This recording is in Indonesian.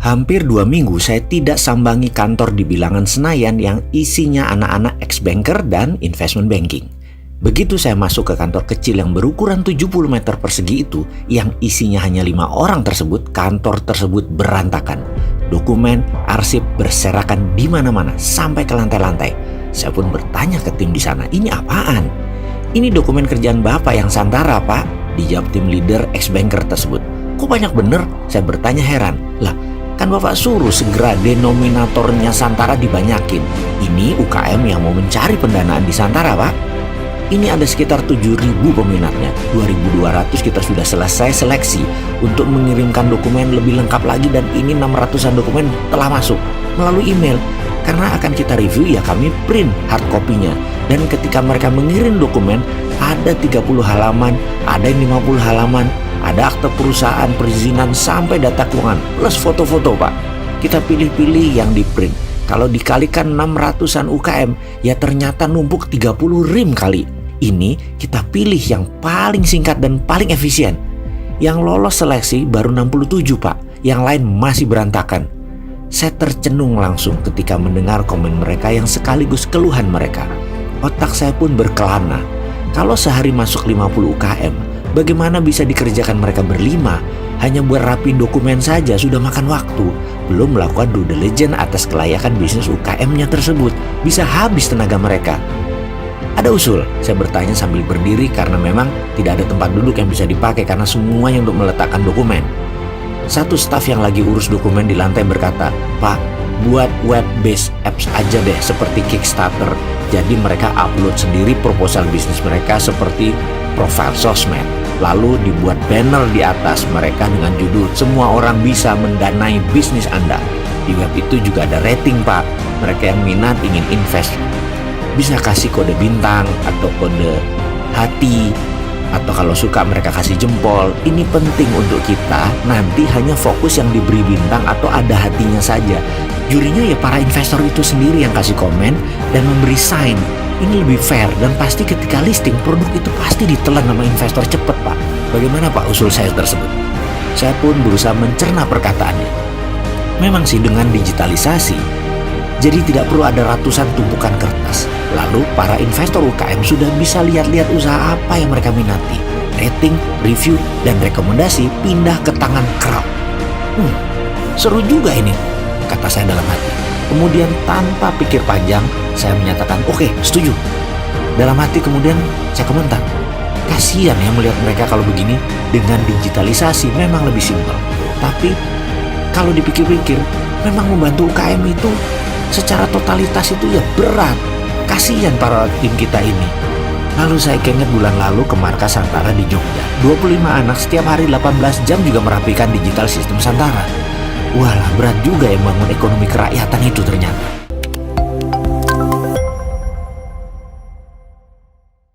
Hampir 2 minggu saya tidak sambangi kantor di Bilangan Senayan yang isinya anak-anak ex-banker dan investment banking. Begitu saya masuk ke kantor kecil yang berukuran 70 meter persegi itu, yang isinya hanya 5 orang tersebut, kantor tersebut berantakan. Dokumen, arsip berserakan di mana-mana sampai ke lantai-lantai. Saya pun bertanya ke tim di sana, ini apaan? Ini dokumen kerjaan Bapak yang Santara, Pak, dijawab tim leader ex-banker tersebut. Kok banyak bener? Saya bertanya heran. Lah, kan Bapak suruh segera denominatornya Santara dibanyakin. Ini UKM yang mau mencari pendanaan di Santara, Pak. Ini ada sekitar 7.000 peminatnya. 2.200 kita sudah selesai seleksi untuk mengirimkan dokumen lebih lengkap lagi, dan ini 600-an dokumen telah masuk melalui email. Karena akan kita review, ya kami print hard copy-nya. Dan ketika mereka mengirim dokumen, ada 30 halaman, ada yang 50 halaman, ada akte perusahaan, perizinan, sampai data keuangan, plus foto-foto, Pak. Kita pilih-pilih yang di print. Kalau dikalikan 600-an UKM, ya ternyata numpuk 30 rim kali. Ini kita pilih yang paling singkat dan paling efisien. Yang lolos seleksi baru 67, Pak. Yang lain masih berantakan. Saya tercenung langsung ketika mendengar komen mereka yang sekaligus keluhan mereka. Otak saya pun berkelana. Kalau sehari masuk 50 UKM, bagaimana bisa dikerjakan mereka berlima? Hanya buat rapiin dokumen saja sudah makan waktu. Belum melakukan due diligence atas kelayakan bisnis UKM-nya tersebut. Bisa habis tenaga mereka. Ada usul, saya bertanya sambil berdiri karena memang tidak ada tempat duduk yang bisa dipakai karena semuanya untuk meletakkan dokumen. Satu staf yang lagi urus dokumen di lantai berkata, Pak, buat web-based apps aja deh seperti Kickstarter. Jadi mereka upload sendiri proposal bisnis mereka seperti profil sosmed. Lalu dibuat banner di atas mereka dengan judul "Semua orang bisa mendanai bisnis Anda". Di web itu juga ada rating, Pak. Mereka yang minat ingin invest bisa kasih kode bintang atau kode hati, atau kalau suka mereka kasih jempol. Ini penting untuk kita nanti hanya fokus yang diberi bintang atau ada hatinya saja. Jurinya ya para investor itu sendiri yang kasih komen dan memberi sign. Ini lebih fair, dan pasti ketika listing produk itu pasti ditelan sama investor cepet, Pak. Bagaimana, Pak, usul saya tersebut? Saya pun berusaha mencerna perkataannya. Memang sih dengan digitalisasi, jadi tidak perlu ada ratusan tumpukan kertas. Lalu para investor UKM sudah bisa lihat-lihat usaha apa yang mereka minati. Rating, review, dan rekomendasi pindah ke tangan crowd. Seru juga ini, kata saya dalam hati. Kemudian tanpa pikir panjang, saya menyatakan oke, setuju. Dalam hati kemudian saya komentar, kasihan ya melihat mereka kalau begini. Dengan digitalisasi memang lebih simpel. Tapi kalau dipikir-pikir, memang membantu UKM itu secara totalitas itu ya berat. Kasihan para tim kita ini. Lalu saya keinget bulan lalu ke markas Santara di Jogja. 25 anak setiap hari 18 jam juga merapikan digital sistem Santara. Walah, berat juga yang bangun ekonomi kerakyatan itu ternyata.